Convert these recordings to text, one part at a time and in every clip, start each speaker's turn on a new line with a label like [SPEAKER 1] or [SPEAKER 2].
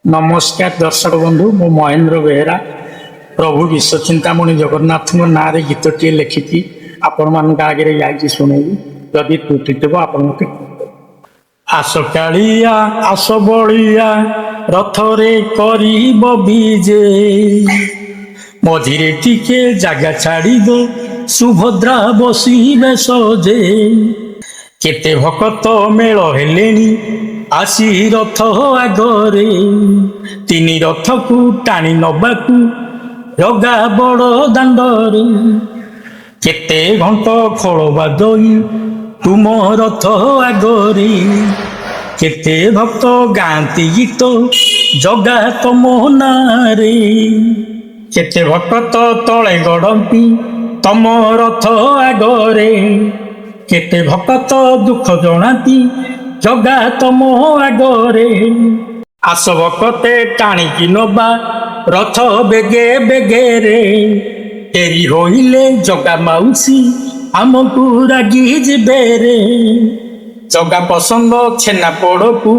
[SPEAKER 1] नमस्कार दर्शक बंधु मु महेंद्र बेहेरा प्रभु विश्व चिंतामणि जगन्नाथ ना गीतटे लिखिकी आपण मान आगे जाइए शुणेबी जदि त्रुटि थी आपण आस कालिया आस बलिया रथरे करिब बीजे मझिरे टिके जागा छाड़ब सुभद्रा बसिबे सजे केते भकत मेल हेलेनी आसी रथ आगरे तीन रथ को टाणी नबाकू जगा बड़ दांडरे केते घंट खोल बादई तुम रथ आगरे केते भक्त गाती गीत जगा तम नारे केते भक्त तले गड़ती तम रथ आगरे केते भक्त दुख जनाती जगा तम आगरे आस भकते टाणिकी नबा रथ बेगे बेगे रे तेरी होइले जगा माउसी आमकू रागी जिबे रे जगा पसंद छेना पोड़कू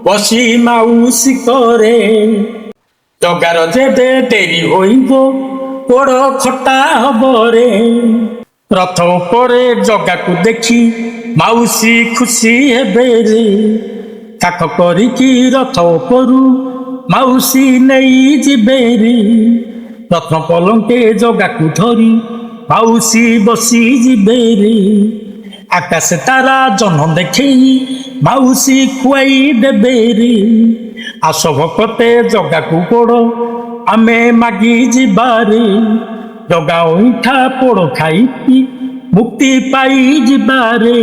[SPEAKER 1] बसी माउसी करे जगार जेबे डेरी होइबो पोड़ खटा हबरे रथ उपरे जगा को देखी माउसी खुशी हेबे रे काख करिकी रथ उपरु माउसी नहीं जिबे रे रत्न पलंके जगा को धरी माउसी बसी जिबे रे आकाश तारा जन देखई माउसी खुआई देबे रे आस भकते जगा को गोड़ आमे मागी जिबारे जगा ओइठा पोड़ खाई मुक्ति पाई जिबारे।